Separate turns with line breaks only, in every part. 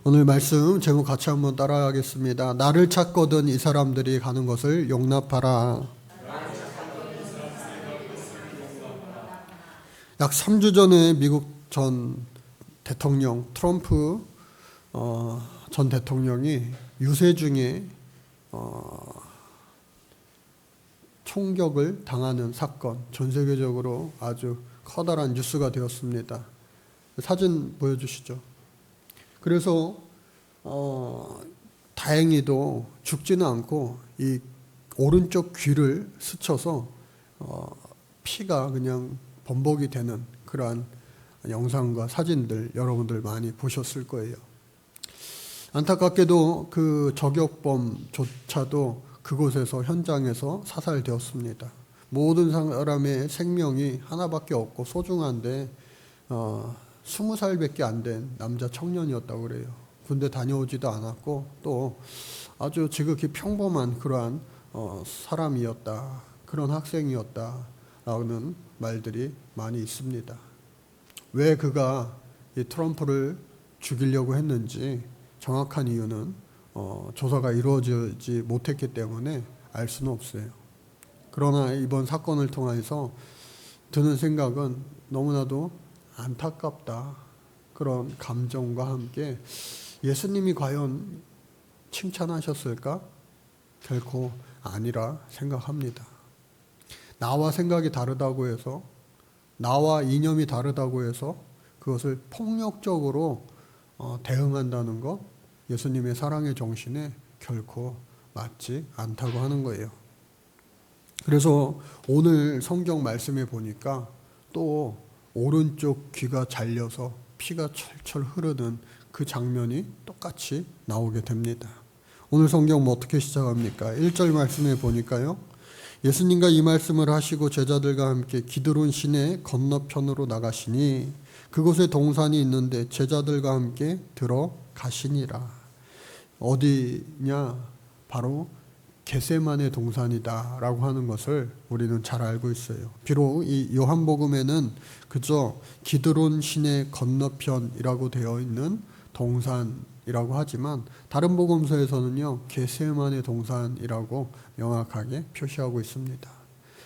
오늘 말씀 제목 같이 한번 따라하겠습니다. 나를 찾거든 이 사람들이 가는 것을 용납하라. 약 3주 전에 미국 전 대통령 트럼프 전 대통령이 유세 중에 총격을 당하는 사건, 전 세계적으로 아주 커다란 뉴스가 되었습니다. 사진 보여주시죠. 그래서 다행히도 죽지는 않고 이 오른쪽 귀를 스쳐서 피가 그냥 범벅이 되는 그러한 영상과 사진들 여러분들 많이 보셨을 거예요. 안타깝게도 그 저격범조차도 그곳에서 현장에서 사살되었습니다. 모든 사람의 생명이 하나밖에 없고 소중한데 20살밖에 안 된 남자 청년이었다고 그래요. 군대 다녀오지도 않았고 또 아주 지극히 평범한 그러한 사람이었다. 그런 학생이었다라는 말들이 많이 있습니다. 왜 그가 이 트럼프를 죽이려고 했는지 정확한 이유는 조사가 이루어지지 못했기 때문에 알 수는 없어요. 그러나 이번 사건을 통해서 드는 생각은 너무나도 안타깝다. 그런 감정과 함께 예수님이 과연 칭찬하셨을까? 결코 아니라 생각합니다. 나와 생각이 다르다고 해서, 나와 이념이 다르다고 해서 그것을 폭력적으로 대응한다는 것, 예수님의 사랑의 정신에 결코 맞지 않다고 하는 거예요. 그래서 오늘 성경 말씀에 보니까 또 오른쪽 귀가 잘려서 피가 철철 흐르는 그 장면이 똑같이 나오게 됩니다. 오늘 성경 어떻게 시작합니까? 1절 말씀에 보니까요. 예수님과 이 말씀을 하시고 제자들과 함께 기드론 시내 건너편으로 나가시니 그곳에 동산이 있는데 제자들과 함께 들어가시니라. 어디냐? 바로 겟세마네 동산이다 라고 하는 것을 우리는 잘 알고 있어요. 비록 이 요한복음에는 그저 기드론 시내 건너편이라고 되어 있는 동산이라고 하지만 다른 복음서에서는요 겟세마네 동산이라고 명확하게 표시하고 있습니다.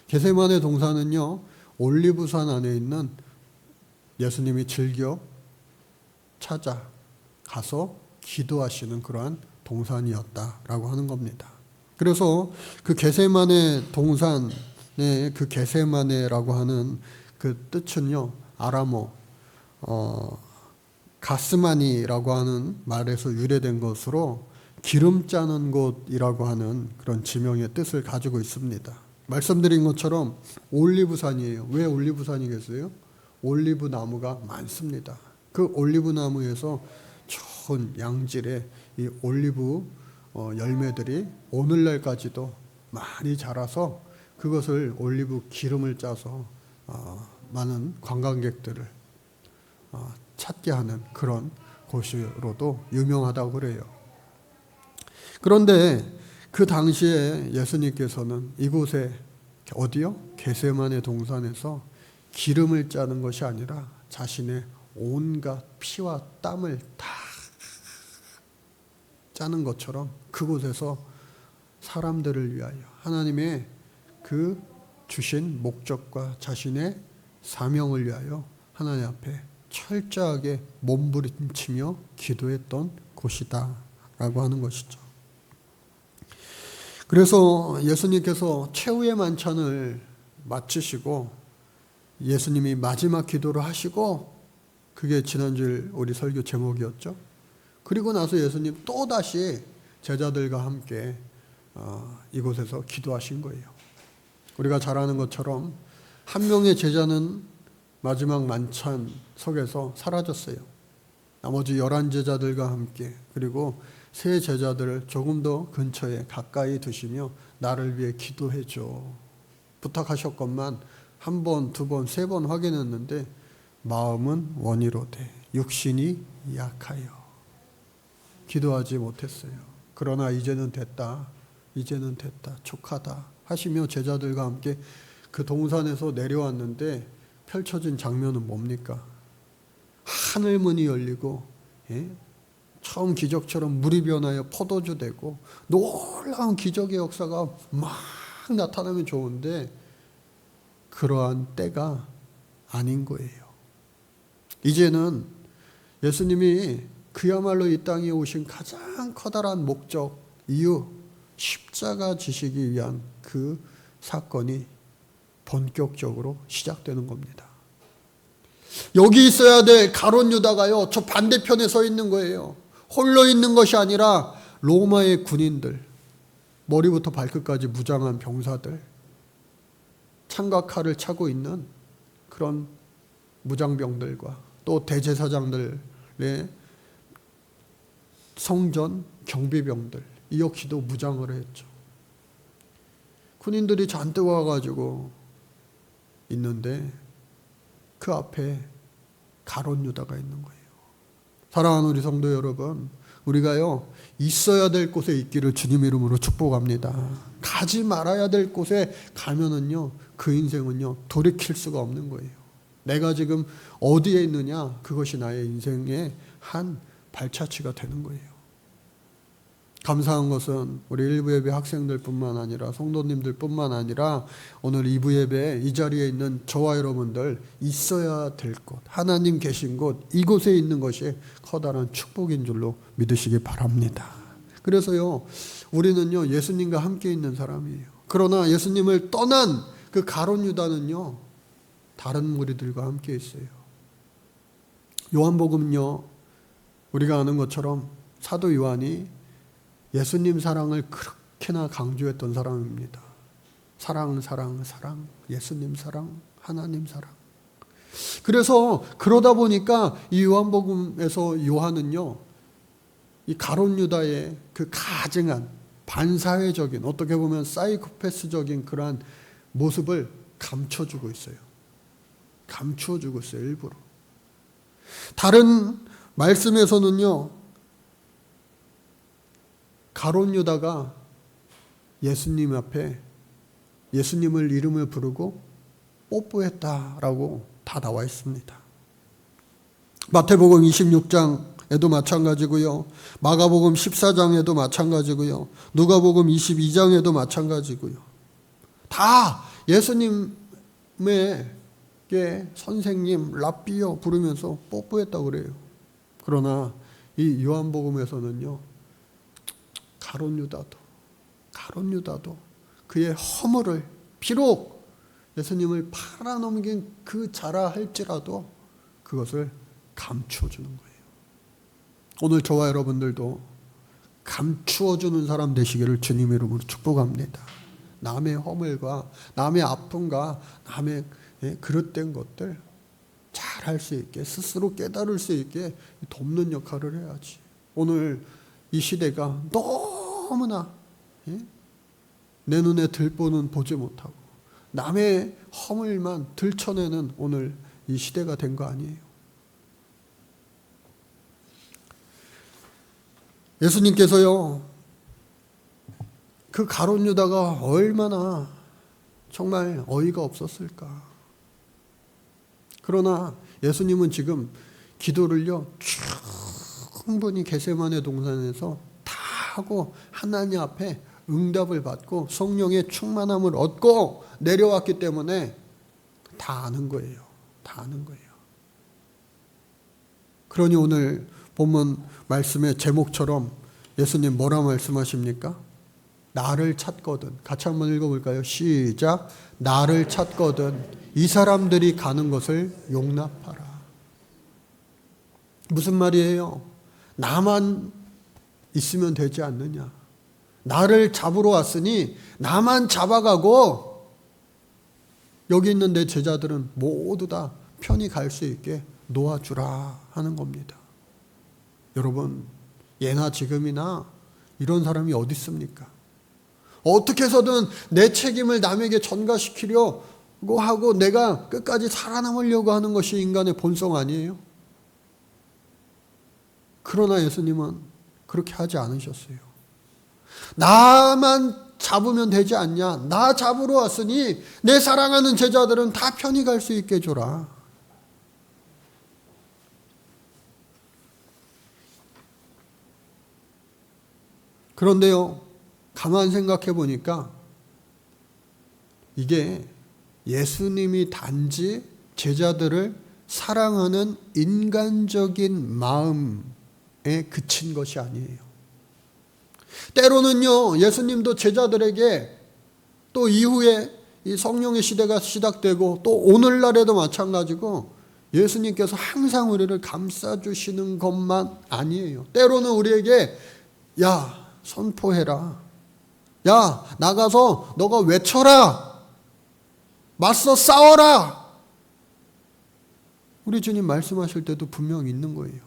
겟세마네 동산은요 올리브산 안에 있는 예수님이 즐겨 찾아가서 기도하시는 그러한 동산이었다라고 하는 겁니다. 그래서 그 겟세마네 동산의 그 겟세마네라고 하는 그 뜻은요 아람어 가스마니라고 하는 말에서 유래된 것으로 기름 짜는 곳이라고 하는 그런 지명의 뜻을 가지고 있습니다. 말씀드린 것처럼 올리브산이에요. 왜 올리브산이겠어요? 올리브 나무가 많습니다. 그 올리브 나무에서 좋은 양질의 이 올리브 열매들이 오늘날까지도 많이 자라서 그것을 올리브 기름을 짜서 많은 관광객들을 찾게 하는 그런 곳으로도 유명하다고 그래요. 그런데 그 당시에 예수님께서는 이곳에 어디요? 겟세마네 동산에서 기름을 짜는 것이 아니라 자신의 온갖 피와 땀을 다 짜는 것처럼 그곳에서 사람들을 위하여 하나님의 그 주신 목적과 자신의 사명을 위하여 하나님 앞에 철저하게 몸부림치며 기도했던 곳이다 라고 하는 것이죠. 그래서 예수님께서 최후의 만찬을 마치시고 예수님이 마지막 기도를 하시고 그게 지난주 우리 설교 제목이었죠. 그리고 나서 예수님 또다시 제자들과 함께 이곳에서 기도하신 거예요. 우리가 잘 아는 것처럼 한 명의 제자는 마지막 만찬 속에서 사라졌어요. 나머지 11제자들과 함께 그리고 세 제자들을 조금 더 근처에 가까이 두시며 나를 위해 기도해줘 부탁하셨건만 한 번, 두 번, 세 번 확인했는데 마음은 원이로되 육신이 약하여 기도하지 못했어요. 그러나 이제는 됐다. 촉하다 하시며 제자들과 함께 그 동산에서 내려왔는데 펼쳐진 장면은 뭡니까? 하늘문이 열리고 처음 기적처럼 물이 변하여 포도주 되고 놀라운 기적의 역사가 막 나타나면 좋은데 그러한 때가 아닌 거예요. 이제는 예수님이 그야말로 이 땅에 오신 가장 커다란 목적, 이유, 십자가 지시기 위한 그 사건이 본격적으로 시작되는 겁니다. 여기 있어야 될 가룟 유다가요, 저 반대편에 서 있는 거예요. 홀로 있는 것이 아니라 로마의 군인들, 머리부터 발끝까지 무장한 병사들, 창과 칼을 차고 있는 그런 무장병들과 또 대제사장들의 성전 경비병들, 이 역시도 무장을 했죠. 군인들이 잔뜩 와가지고 있는데 그 앞에 가룟 유다가 있는 거예요. 사랑하는 우리 성도 여러분, 우리가요 있어야 될 곳에 있기를 주님 이름으로 축복합니다. 가지 말아야 될 곳에 가면은요 그 인생은요 돌이킬 수가 없는 거예요. 내가 지금 어디에 있느냐, 그것이 나의 인생의 한 발자취가 되는 거예요. 감사한 것은 우리 1부 예배 학생들뿐만 아니라 성도님들뿐만 아니라 오늘 2부 예배 이 자리에 있는 저와 여러분들 있어야 될 곳, 하나님 계신 곳, 이곳에 있는 것이 커다란 축복인 줄로 믿으시기 바랍니다. 그래서요 우리는요 예수님과 함께 있는 사람이에요. 그러나 예수님을 떠난 그 가룟 유다는요 다른 무리들과 함께 있어요. 요한복음은요 우리가 아는 것처럼 사도 요한이 예수님 사랑을 그렇게나 강조했던 사람입니다. 사랑, 사랑, 사랑, 예수님 사랑, 하나님 사랑. 그래서 그러다 보니까 이 요한복음에서 요한은요 이 가룟 유다의 그 가증한 반사회적인, 어떻게 보면 사이코패스적인 그러한 모습을 감춰주고 있어요. 감춰주고 있어요, 일부러. 다른 말씀에서는요 가룟 유다가 예수님 앞에 예수님을 이름을 부르고 뽀뽀했다라고 다 나와 있습니다. 마태복음 26장에도 마찬가지고요. 마가복음 14장에도 마찬가지고요. 누가복음 22장에도 마찬가지고요. 다 예수님에게 선생님, 랍비요 부르면서 뽀뽀했다고 그래요. 그러나 이 요한복음에서는요 가룟 유다도 그의 허물을, 비록 예수님을 팔아넘긴 그 자라 할지라도 그것을 감추어주는 거예요. 오늘 저와 여러분들도 감추어주는 사람 되시기를 주님의 이름으로 축복합니다. 남의 허물과 남의 아픔과 남의 그릇된 것들 잘 할 수 있게, 스스로 깨달을 수 있게 돕는 역할을 해야지. 오늘 이 시대가 너무나 내 눈에 들보는 보지 못하고 남의 허물만 들춰내는 오늘 이 시대가 된 거 아니에요. 예수님께서요 그 가룟 유다가 얼마나 정말 어이가 없었을까. 그러나 예수님은 지금 기도를요 충분히 겟세마네 동산에서 다 하고 하나님 앞에 응답을 받고 성령의 충만함을 얻고 내려왔기 때문에 다 아는 거예요. 다 아는 거예요. 그러니 오늘 본문 말씀의 제목처럼 예수님 뭐라 말씀하십니까? 나를 찾거든. 같이 한번 읽어볼까요? 시작. 나를 찾거든 이 사람들이 가는 것을 용납하라. 무슨 말이에요? 나만 있으면 되지 않느냐. 나를 잡으러 왔으니 나만 잡아가고 여기 있는 내 제자들은 모두 다 편히 갈 수 있게 놓아주라 하는 겁니다. 여러분, 예나 지금이나 이런 사람이 어디 있습니까? 어떻게 해서든 내 책임을 남에게 전가시키려고 하고 내가 끝까지 살아남으려고 하는 것이 인간의 본성 아니에요? 그러나 예수님은 그렇게 하지 않으셨어요. 나만 잡으면 되지 않냐? 나 잡으러 왔으니 내 사랑하는 제자들은 다 편히 갈 수 있게 해줘라. 그런데요, 가만 생각해 보니까 이게 예수님이 단지 제자들을 사랑하는 인간적인 마음에 그친 것이 아니에요. 때로는요, 예수님도 제자들에게 또 이후에 이 성령의 시대가 시작되고 또 오늘날에도 마찬가지고 예수님께서 항상 우리를 감싸주시는 것만 아니에요. 때로는 우리에게 야, 선포해라. 야, 나가서 너가 외쳐라. 맞서 싸워라. 우리 주님 말씀하실 때도 분명히 있는 거예요.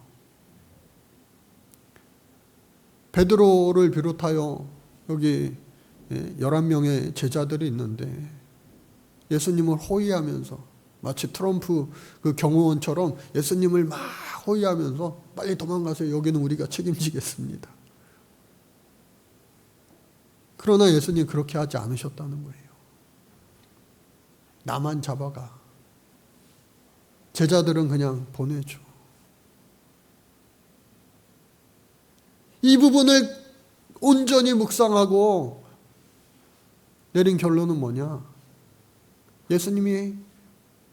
베드로를 비롯하여 여기 11명의 제자들이 있는데 예수님을 호위하면서 마치 트럼프 그 경호원처럼 예수님을 막 호위하면서 빨리 도망가세요. 여기는 우리가 책임지겠습니다. 그러나 예수님 그렇게 하지 않으셨다는 거예요. 나만 잡아가. 제자들은 그냥 보내줘. 이 부분을 온전히 묵상하고 내린 결론은 뭐냐? 예수님이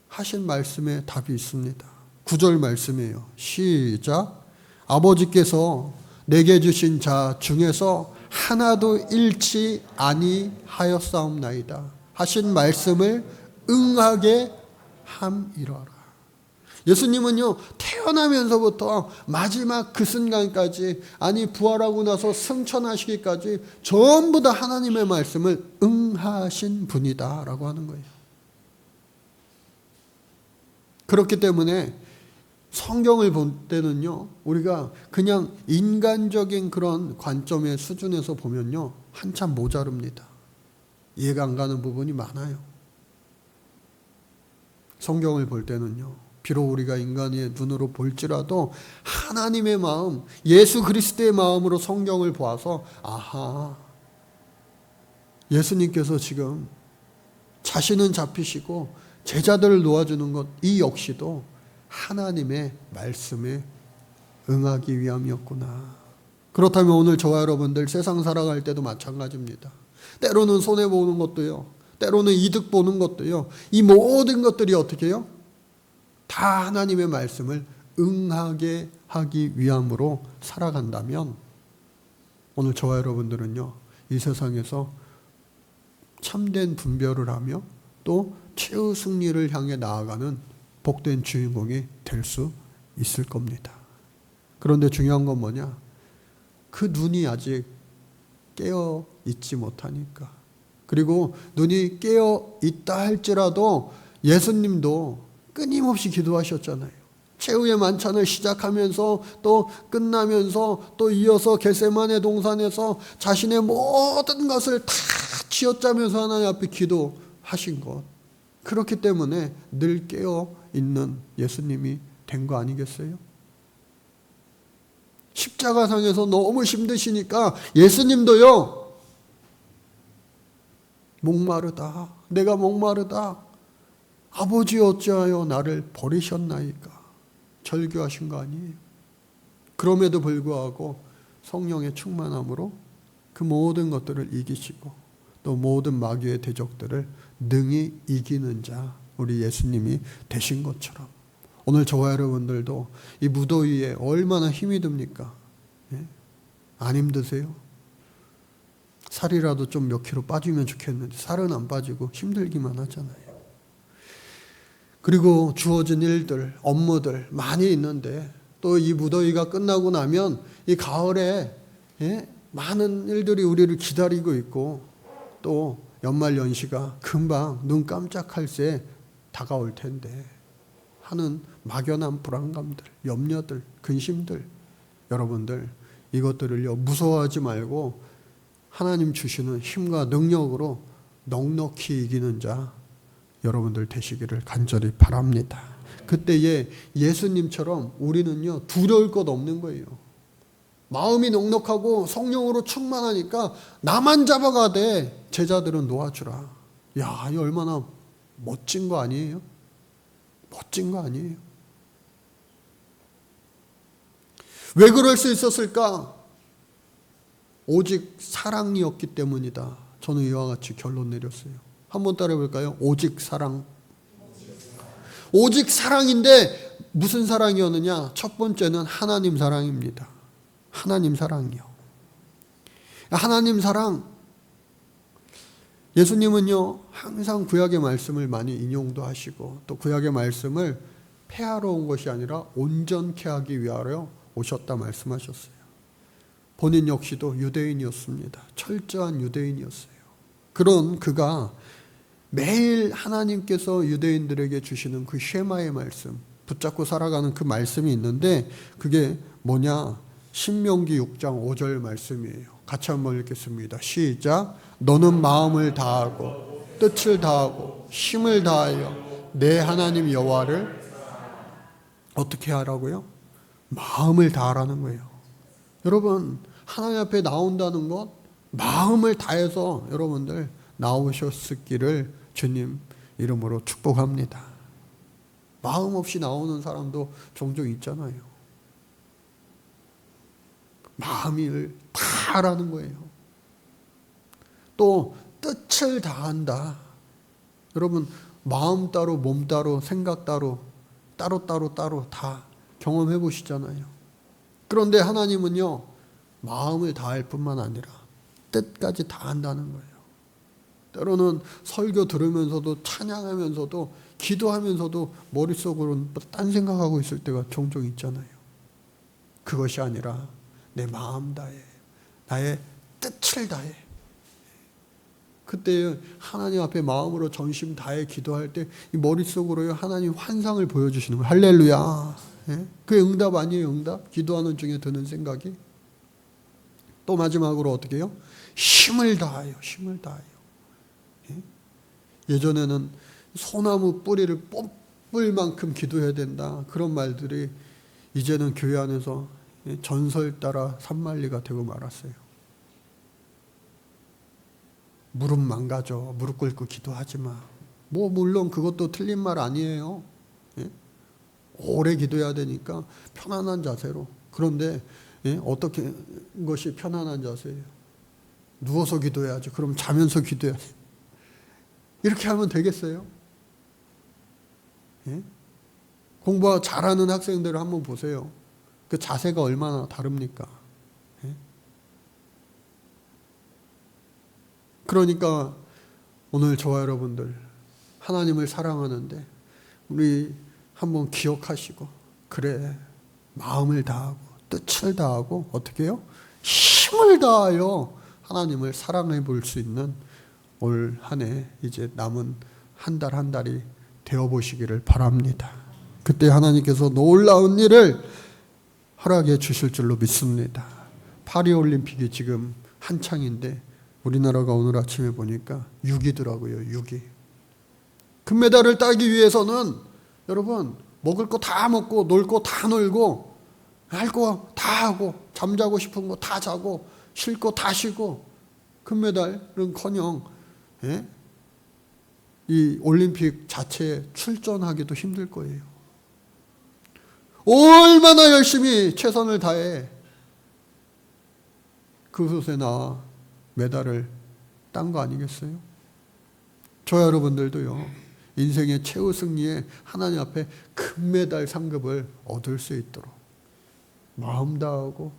하신 말씀에 답이 있습니다. 9절 말씀이에요. 시작. 아버지께서 내게 주신 자 중에서 하나도 잃지 아니하였사옵나이다 하신 말씀을 응하게 함이러라. 예수님은요, 태어나면서부터 마지막 그 순간까지, 아니 부활하고 나서 승천하시기까지 전부 다 하나님의 말씀을 응하신 분이다 라고 하는 거예요. 그렇기 때문에 성경을 볼 때는요, 우리가 그냥 인간적인 그런 관점의 수준에서 보면요, 한참 모자릅니다. 이해가 안 가는 부분이 많아요. 성경을 볼 때는요, 비록 우리가 인간의 눈으로 볼지라도 하나님의 마음, 예수 그리스도의 마음으로 성경을 보아서 아하, 예수님께서 지금 자신은 잡히시고 제자들을 놓아주는 것, 이 역시도 하나님의 말씀에 응하기 위함이었구나. 그렇다면 오늘 저와 여러분들 세상 살아갈 때도 마찬가지입니다. 때로는 손해보는 것도요, 때로는 이득 보는 것도요, 이 모든 것들이 어떻게 해요? 다 하나님의 말씀을 응하게 하기 위함으로 살아간다면 오늘 저와 여러분들은요, 이 세상에서 참된 분별을 하며 또 최후 승리를 향해 나아가는 복된 주인공이 될 수 있을 겁니다. 그런데 중요한 건 뭐냐? 그 눈이 아직 깨어 있지 못하니까. 그리고 눈이 깨어 있다 할지라도 예수님도 끊임없이 기도하셨잖아요. 최후의 만찬을 시작하면서 또 끝나면서 또 이어서 겟세마네 동산에서 자신의 모든 것을 다 쥐어짜면서 하나님 앞에 기도하신 것. 그렇기 때문에 늘 깨어 있는 예수님이 된 거 아니겠어요? 십자가상에서 너무 힘드시니까 예수님도요, 목마르다. 내가 목마르다. 아버지 어찌하여 나를 버리셨나이까. 절규하신 거 아니에요. 그럼에도 불구하고 성령의 충만함으로 그 모든 것들을 이기시고 또 모든 마귀의 대적들을 능히 이기는 자, 우리 예수님이 되신 것처럼 오늘 저와 여러분들도 이 무더위에 얼마나 힘이 듭니까? 예? 안 힘드세요? 살이라도 좀 몇 킬로 빠지면 좋겠는데 살은 안 빠지고 힘들기만 하잖아요. 그리고 주어진 일들, 업무들 많이 있는데 또 이 무더위가 끝나고 나면 이 가을에 많은 일들이 우리를 기다리고 있고 또 연말 연시가 금방 눈 깜짝할 새 다가올 텐데 하는 막연한 불안감들, 염려들, 근심들, 여러분들 이것들을요 무서워하지 말고 하나님 주시는 힘과 능력으로 넉넉히 이기는 자 여러분들 되시기를 간절히 바랍니다. 그때에 예수님처럼 우리는요 두려울 것 없는 거예요. 마음이 넉넉하고 성령으로 충만하니까 나만 잡아가되 제자들은 놓아주라. 야, 이 얼마나 멋진 거 아니에요? 멋진 거 아니에요? 왜 그럴 수 있었을까? 오직 사랑이었기 때문이다. 저는 이와 같이 결론 내렸어요. 한번 따라해 볼까요? 오직 사랑. 오직 사랑인데 무슨 사랑이었느냐? 첫 번째는 하나님 사랑입니다. 하나님 사랑이요. 하나님 사랑. 예수님은요, 항상 구약의 말씀을 많이 인용도 하시고 또 구약의 말씀을 폐하러 온 것이 아니라 온전케 하기 위하여 오셨다 말씀하셨어요. 본인 역시도 유대인이었습니다. 철저한 유대인이었어요. 그런 그가 매일 하나님께서 유대인들에게 주시는 그 쉐마의 말씀, 붙잡고 살아가는 그 말씀이 있는데 그게 뭐냐? 신명기 6장 5절 말씀이에요. 같이 한번 읽겠습니다. 시작. 너는 마음을 다하고 뜻을 다하고 힘을 다하여 내 하나님 여호와를 어떻게 하라고요? 마음을 다하라는 거예요. 여러분, 하나님 앞에 나온다는 것, 마음을 다해서 여러분들 나오셨기를 주님 이름으로 축복합니다. 마음 없이 나오는 사람도 종종 있잖아요. 마음을 다하라는 거예요. 또 뜻을 다한다. 여러분, 마음 따로 몸 따로 생각 따로 따로 다 경험해 보시잖아요. 그런데 하나님은요, 마음을 다할 뿐만 아니라 뜻까지 다한다는 거예요. 때로는 설교 들으면서도 찬양하면서도 기도하면서도 머릿속으로는 딴 생각하고 있을 때가 종종 있잖아요. 그것이 아니라 내 마음 다해, 나의 뜻을 다해. 그때 하나님 앞에 마음으로 전심 다해 기도할 때 이 머릿속으로요, 하나님 환상을 보여주시는 거예요. 할렐루야. 예? 그게 응답 아니에요, 응답? 기도하는 중에 드는 생각이. 또 마지막으로 어떻게 해요? 힘을 다하여, 힘을 다하여. 예? 예전에는 소나무 뿌리를 뽑을 만큼 기도해야 된다. 그런 말들이 이제는 교회 안에서 전설 따라 산만리가 되고 말았어요. 무릎 망가져. 무릎 꿇고 기도하지 마. 뭐 물론 그것도 틀린 말 아니에요. 예? 오래 기도해야 되니까 편안한 자세로. 그런데 어떻게 것이 편안한 자세예요? 누워서 기도해야지. 그럼 자면서 기도해야지. 이렇게 하면 되겠어요? 예? 공부 잘하는 학생들을 한번 보세요. 그 자세가 얼마나 다릅니까? 예? 그러니까 오늘 저와 여러분들 하나님을 사랑하는데 우리 한번 기억하시고, 그래, 마음을 다하고 뜻을 다하고 어떻게 해요? 힘을 다하여 하나님을 사랑해 볼 수 있는 올 한 해 이제 남은 한 달 한 달이 되어 보시기를 바랍니다. 그때 하나님께서 놀라운 일을 허락해 주실 줄로 믿습니다. 파리올림픽이 지금 한창인데 우리나라가 오늘 아침에 보니까 6위더라고요. 6위. 금메달을 따기 위해서는 여러분 먹을 거 다 먹고 놀 거 다 놀고 할 거 다 하고 잠자고 싶은 거 다 자고 쉴 거 다 쉬고 금메달은커녕 이 올림픽 자체에 출전하기도 힘들 거예요. 얼마나 열심히 최선을 다해 그곳에 나와 메달을 딴 거 아니겠어요? 저 여러분들도요, 인생의 최후 승리에 하나님 앞에 금메달 상급을 얻을 수 있도록 마음 다하고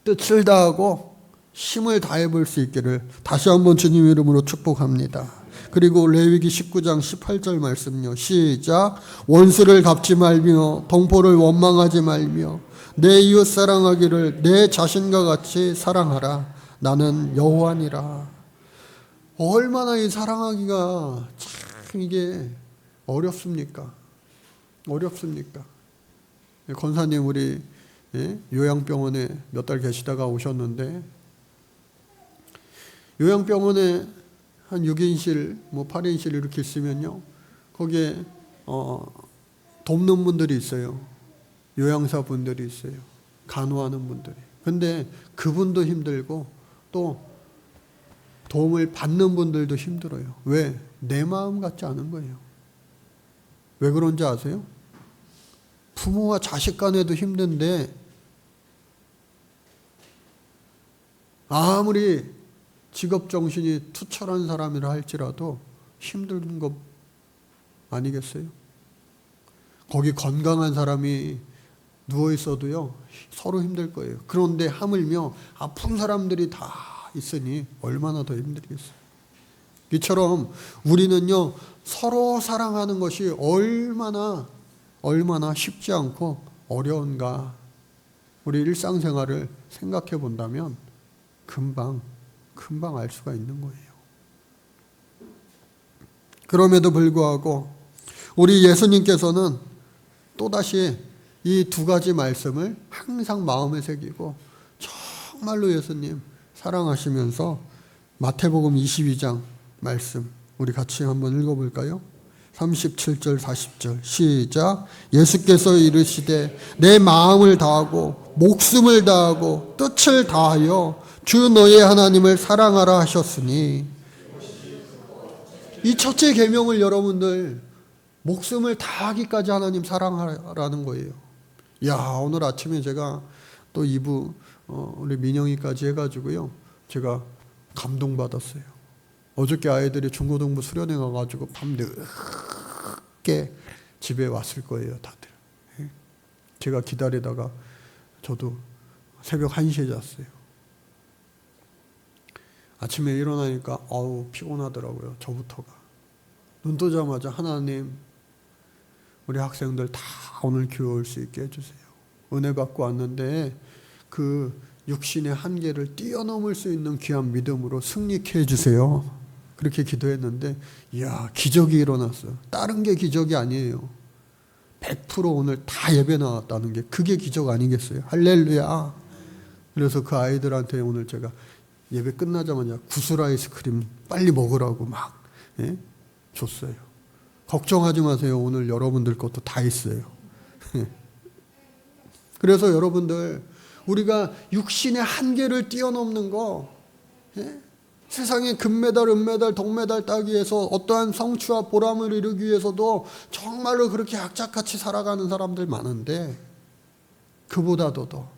뜻을 다하고 힘을 다해 볼 수 있기를 다시 한번 주님 이름으로 축복합니다. 그리고 레위기 19장 18절 말씀요. 시작. 원수를 갚지 말며 동포를 원망하지 말며 내 이웃 사랑하기를 내 자신과 같이 사랑하라. 나는 여호와니라. 얼마나 이 사랑하기가 참 이게 어렵습니까? 어렵습니까? 권사님 우리 요양병원에 몇 달 계시다가 오셨는데 요양병원에 한 6인실, 뭐 8인실 이렇게 있으면요, 거기에 돕는 분들이 있어요. 요양사 분들이 있어요. 간호하는 분들이. 근데 그분도 힘들고 또 도움을 받는 분들도 힘들어요. 왜? 내 마음 같지 않은 거예요. 왜 그런지 아세요? 부모와 자식 간에도 힘든데 아무리 직업 정신이 투철한 사람이라 할지라도 힘든 거 아니겠어요? 거기 건강한 사람이 누워 있어도요, 서로 힘들 거예요. 그런데 하물며 아픈 사람들이 다 있으니 얼마나 더 힘들겠어요. 이처럼 우리는요, 서로 사랑하는 것이 얼마나 쉽지 않고 어려운가. 우리 일상생활을 생각해 본다면 금방 알 수가 있는 거예요. 그럼에도 불구하고 우리 예수님께서는 또다시 이 두 가지 말씀을 항상 마음에 새기고 정말로 예수님 사랑하시면서 마태복음 22장 말씀 우리 같이 한번 읽어볼까요? 37절 40절 시작. 예수께서 이르시되 내 마음을 다하고 목숨을 다하고 뜻을 다하여 주 너의 하나님을 사랑하라 하셨으니, 이 첫째 계명을 여러분들 목숨을 다하기까지 하나님 사랑하라는 거예요. 야, 오늘 아침에 제가 또 2부 우리 민영이까지 해가지고요, 제가 감동받았어요. 어저께 아이들이 중고등부 수련회 가가지고 밤 늦게 집에 왔을 거예요, 다들. 제가 기다리다가 저도 새벽 1시에 잤어요. 아침에 일어나니까 피곤하더라고요, 저부터가. 눈 뜨자마자 하나님, 우리 학생들 다 오늘 교회 올 수 있게 해주세요. 은혜 받고 왔는데 그 육신의 한계를 뛰어넘을 수 있는 귀한 믿음으로 승리케 해주세요. 그렇게 기도했는데, 이야, 기적이 일어났어요. 다른 게 기적이 아니에요. 100% 오늘 다 예배 나왔다는 게 그게 기적 아니겠어요? 할렐루야. 그래서 그 아이들한테 오늘 제가 예배 끝나자마자 구슬 아이스크림 빨리 먹으라고 막 줬어요. 걱정하지 마세요. 오늘 여러분들 것도 다 있어요. 그래서 여러분들, 우리가 육신의 한계를 뛰어넘는 거, 세상에 금메달, 은메달, 동메달 따기 위해서 어떠한 성취와 보람을 이루기 위해서도 정말로 그렇게 악착같이 살아가는 사람들 많은데, 그보다도 더,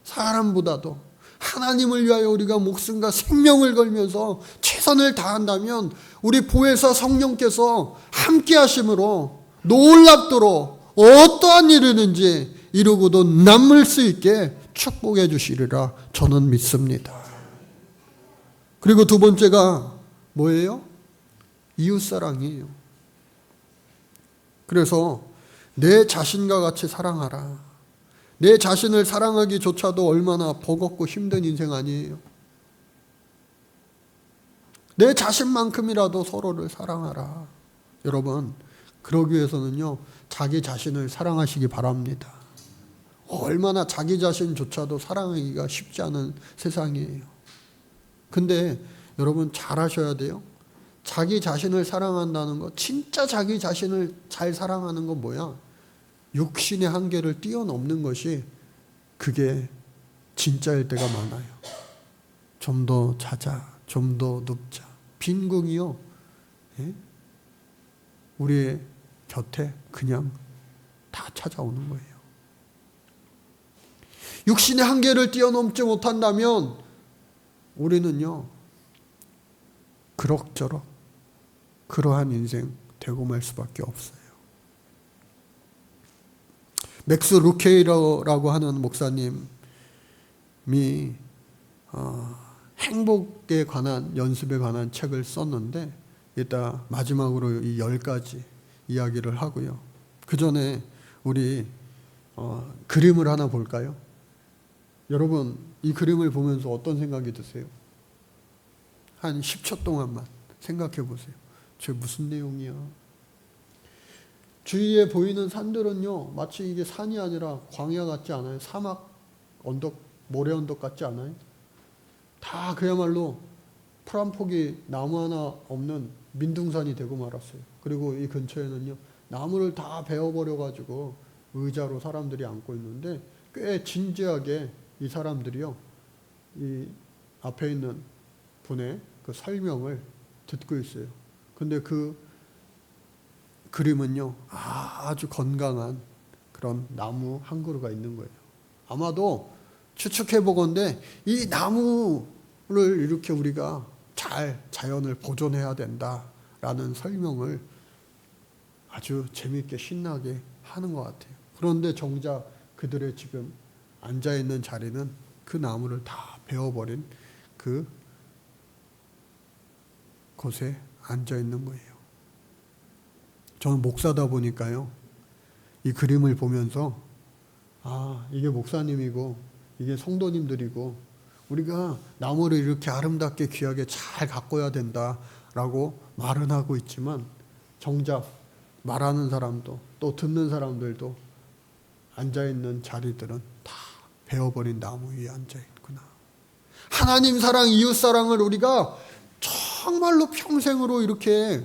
사람보다도 하나님을 위하여 우리가 목숨과 생명을 걸면서 최선을 다한다면 우리 보혜사 성령께서 함께 하심으로 놀랍도록 어떠한 일이든지 이루고도 남을 수 있게 축복해 주시리라 저는 믿습니다. 그리고 두 번째가 뭐예요? 이웃사랑이에요. 그래서 내 자신과 같이 사랑하라. 내 자신을 사랑하기조차도 얼마나 버겁고 힘든 인생 아니에요. 내 자신만큼이라도 서로를 사랑하라. 여러분, 그러기 위해서는요, 자기 자신을 사랑하시기 바랍니다. 얼마나 자기 자신조차도 사랑하기가 쉽지 않은 세상이에요. 근데 여러분 잘 아셔야 돼요. 자기 자신을 사랑한다는 거, 진짜 자기 자신을 잘 사랑하는 건 뭐야? 육신의 한계를 뛰어넘는 것이 그게 진짜일 때가 많아요. 좀 더 자자, 좀 더 눕자. 빈궁이요, 우리의 곁에 그냥 다 찾아오는 거예요. 육신의 한계를 뛰어넘지 못한다면 우리는요, 그럭저럭 그러한 인생 되고 말 수밖에 없어요. 맥스 루케이러라고 하는 목사님이 행복에 관한, 연습에 관한 책을 썼는데, 이따 마지막으로 이 10가지 이야기를 하고요. 그 전에 우리 그림을 하나 볼까요? 여러분, 이 그림을 보면서 어떤 생각이 드세요? 한 10초 동안만 생각해 보세요. 저 무슨 내용이야? 주위에 보이는 산들은요, 마치 이게 산이 아니라 광야 같지 않아요? 사막 언덕, 모래 언덕 같지 않아요? 다 그야말로 풀 한 폭이 나무 하나 없는 민둥산이 되고 말았어요. 그리고 이 근처에는요, 나무를 다 베어버려가지고 의자로 사람들이 앉고 있는데, 꽤 진지하게 이 사람들이요, 이 앞에 있는 분의 그 설명을 듣고 있어요. 근데 그 그림은요, 아주 건강한 그런 나무 한 그루가 있는 거예요. 아마도 추측해 보건대 이 나무를 이렇게 우리가 잘 자연을 보존해야 된다라는 설명을 아주 재미있게 신나게 하는 것 같아요. 그런데 정작 그들의 지금 앉아있는 자리는 그 나무를 다 베어버린 그 곳에 앉아있는 거예요. 저는 목사다 보니까요, 이 그림을 보면서 이게 목사님이고 이게 성도님들이고 우리가 나무를 이렇게 아름답게 귀하게 잘 가꿔야 된다라고 말은 하고 있지만 정작 말하는 사람도 또 듣는 사람들도 앉아있는 자리들은 다 베어버린 나무 위에 앉아있구나. 하나님 사랑, 이웃 사랑을 우리가 정말로 평생으로 이렇게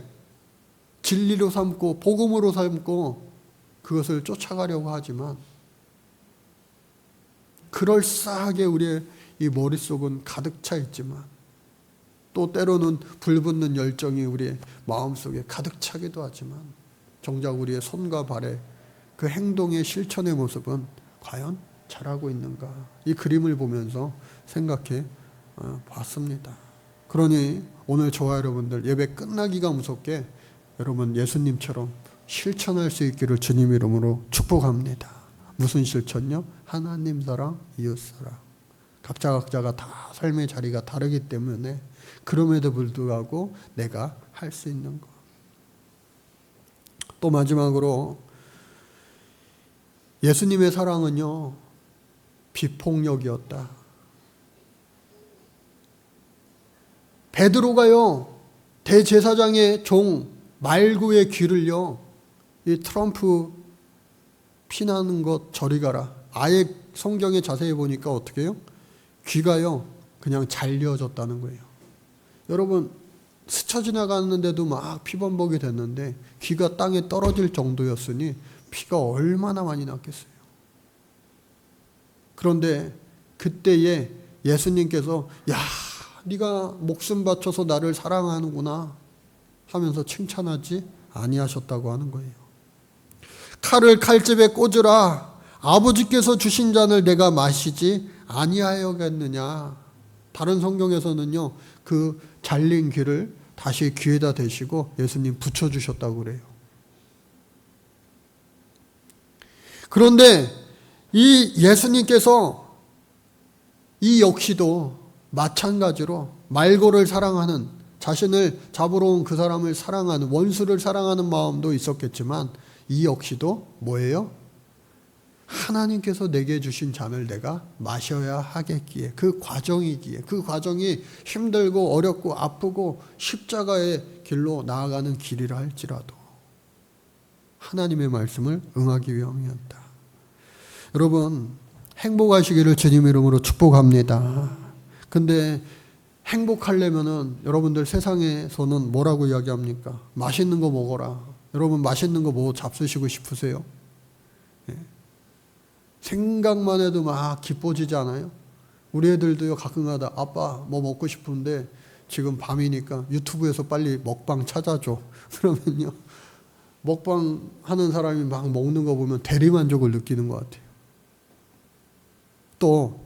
진리로 삼고 복음으로 삼고 그것을 쫓아가려고 하지만 그럴싸하게 우리의 이 머릿속은 가득 차 있지만 또 때로는 불붙는 열정이 우리의 마음속에 가득 차기도 하지만 정작 우리의 손과 발의 그 행동의 실천의 모습은 과연 잘하고 있는가? 이 그림을 보면서 생각해 봤습니다. 그러니 오늘 저와 여러분들 예배 끝나기가 무섭게 여러분 예수님처럼 실천할 수 있기를 주님 이름으로 축복합니다. 무슨 실천요? 하나님 사랑, 이웃 사랑. 각자가 다 삶의 자리가 다르기 때문에 그럼에도 불구하고 내가 할 수 있는 것. 또 마지막으로 예수님의 사랑은요, 비폭력이었다. 베드로가요, 대제사장의 종 말구의 귀를요, 이 트럼프 피나는 것 저리 가라. 아예 성경에 자세히 보니까 어떻게 해요? 귀가요, 그냥 잘려졌다는 거예요. 여러분, 스쳐 지나갔는데도 막 피범벅이 됐는데 귀가 땅에 떨어질 정도였으니 피가 얼마나 많이 났겠어요. 그런데 그때에 예수님께서 야, 네가 목숨 바쳐서 나를 사랑하는구나 하면서 칭찬하지 아니하셨다고 하는 거예요. 칼을 칼집에 꽂으라. 아버지께서 주신 잔을 내가 마시지 아니하여겠느냐. 다른 성경에서는요, 그 잘린 귀를 다시 귀에다 대시고 예수님 붙여주셨다고 그래요. 그런데 이 예수님께서 이 역시도 마찬가지로 말고를 사랑하는, 자신을 잡으러 온 그 사람을 사랑하는, 원수를 사랑하는 마음도 있었겠지만 이 역시도 뭐예요? 하나님께서 내게 주신 잔을 내가 마셔야 하겠기에, 그 과정이기에, 그 과정이 힘들고 어렵고 아프고 십자가의 길로 나아가는 길이라 할지라도 하나님의 말씀을 응하기 위함이었다. 여러분, 행복하시기를 주님 이름으로 축복합니다. 근데 행복하려면은 여러분들 세상에서는 뭐라고 이야기합니까? 맛있는 거 먹어라. 여러분 맛있는 거 뭐 잡수시고 싶으세요? 예. 생각만 해도 막 기뻐지지 않아요? 우리 애들도요, 가끔가다 아빠 뭐 먹고 싶은데 지금 밤이니까 유튜브에서 빨리 먹방 찾아줘. 그러면요, 먹방 하는 사람이 막 먹는 거 보면 대리만족을 느끼는 것 같아요. 또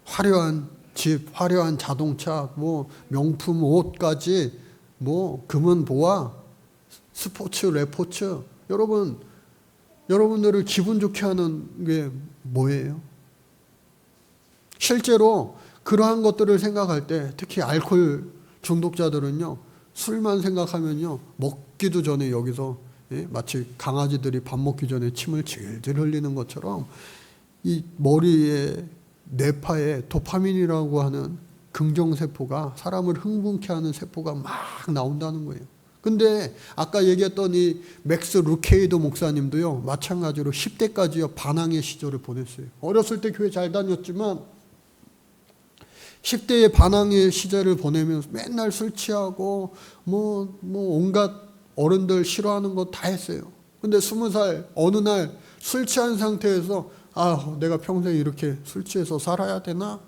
화려한 집, 화려한 자동차, 뭐 명품 옷까지, 뭐 금은 보아, 스포츠, 레포츠. 여러분들을 기분 좋게 하는 게 뭐예요? 실제로 그러한 것들을 생각할 때 특히 알코올 중독자들은요, 술만 생각하면요, 먹기도 전에 여기서 마치 강아지들이 밥 먹기 전에 침을 질질 흘리는 것처럼 이 머리에 뇌파에 도파민이라고 하는 긍정세포가, 사람을 흥분케 하는 세포가 막 나온다는 거예요. 근데 아까 얘기했던 이 맥스 루케이도 목사님도요, 마찬가지로 10대까지요 반항의 시절을 보냈어요. 어렸을 때 교회 잘 다녔지만 10대의 반항의 시절을 보내면서 맨날 술 취하고 뭐 온갖 어른들 싫어하는 거 다 했어요. 근데 20살 어느 날 술 취한 상태에서 내가 평생 이렇게 술 취해서 살아야 되나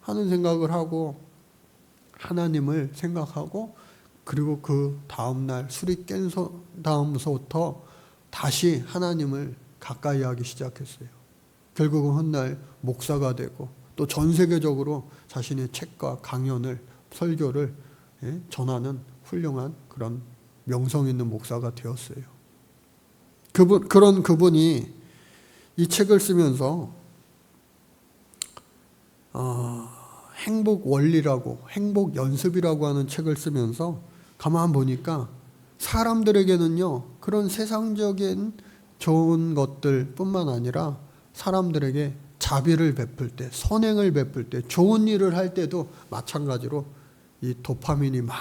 하는 생각을 하고 하나님을 생각하고, 그리고 그 다음날 술이 깬 다음서부터 다시 하나님을 가까이 하기 시작했어요. 결국은 훗날 목사가 되고 또 전 세계적으로 자신의 책과 강연을 설교를 전하는 훌륭한 그런 명성 있는 목사가 되었어요. 그런 그분이 이 책을 쓰면서 행복 원리라고 행복 연습이라고 하는 책을 쓰면서 가만 보니까 사람들에게는요 그런 세상적인 좋은 것들 뿐만 아니라 사람들에게 자비를 베풀 때, 선행을 베풀 때, 좋은 일을 할 때도 마찬가지로 이 도파민이 막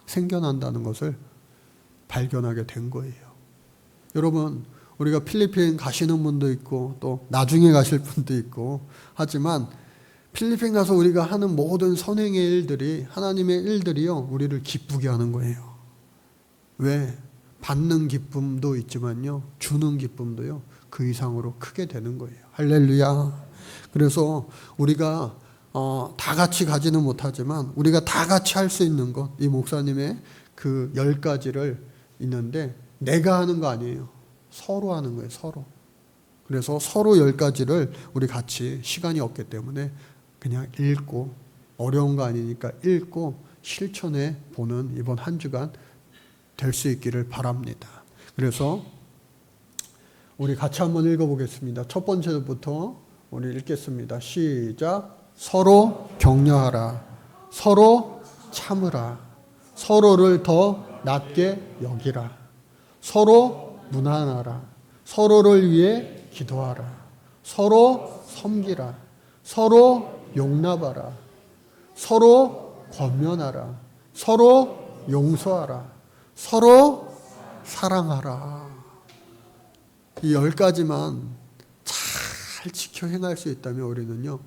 생겨난다는 것을 발견하게 된 거예요. 여러분, 우리가 필리핀 가시는 분도 있고 또 나중에 가실 분도 있고 하지만 필리핀 가서 우리가 하는 모든 선행의 일들이, 하나님의 일들이요 우리를 기쁘게 하는 거예요. 왜? 받는 기쁨도 있지만요 주는 기쁨도요 그 이상으로 크게 되는 거예요. 할렐루야. 그래서 우리가 다 같이 가지는 못하지만 우리가 다 같이 할 수 있는 것, 이 목사님의 그 10가지를 있는데 내가 하는 거 아니에요. 서로 하는 거예요. 서로. 그래서 서로 10가지를 우리 같이, 시간이 없기 때문에 그냥 읽고, 어려운 거 아니니까 읽고 실천해 보는 이번 한 주간 될 수 있기를 바랍니다. 그래서 우리 같이 한번 읽어보겠습니다. 첫 번째부터 우리 읽겠습니다. 시작. 서로 격려하라. 서로 참으라. 서로를 더 낮게 여기라. 서로 무난하라. 서로를 위해 기도하라. 서로 섬기라. 서로 용납하라. 서로 권면하라. 서로 용서하라. 서로 사랑하라. 이 10가지만 잘 지켜 행할 수 있다면 우리는요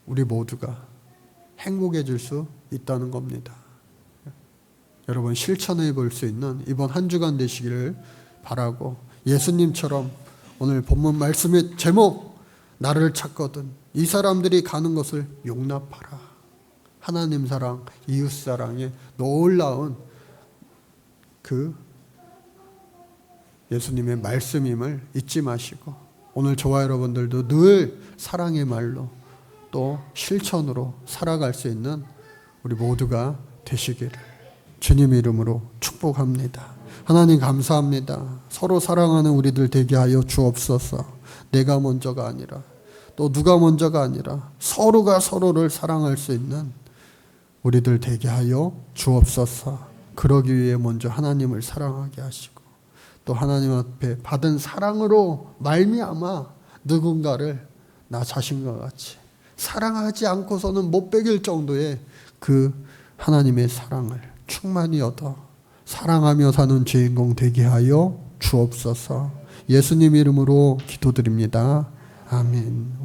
우리 모두가 행복해질 수 있다는 겁니다. 여러분 실천해 볼 수 있는 이번 한 주간 되시기를 바라고, 예수님처럼 오늘 본문 말씀의 제목, 나를 찾거든 이 사람들이 가는 것을 용납하라. 하나님 사랑, 이웃 사랑의 놀라운 그 예수님의 말씀임을 잊지 마시고, 오늘 저와 여러분들도 늘 사랑의 말로 또 실천으로 살아갈 수 있는 우리 모두가 되시기를 주님 이름으로 축복합니다. 하나님 감사합니다. 서로 사랑하는 우리들 되게 하여 주옵소서. 내가 먼저가 아니라 또 누가 먼저가 아니라 서로가 서로를 사랑할 수 있는 우리들 되게 하여 주옵소서. 그러기 위해 먼저 하나님을 사랑하게 하시고 또 하나님 앞에 받은 사랑으로 말미암아 누군가를 나 자신과 같이 사랑하지 않고서는 못 베길 정도의 그 하나님의 사랑을 충만히 얻어 사랑하며 사는 주인공 되게 하여 주옵소서. 예수님 이름으로 기도드립니다. 아멘.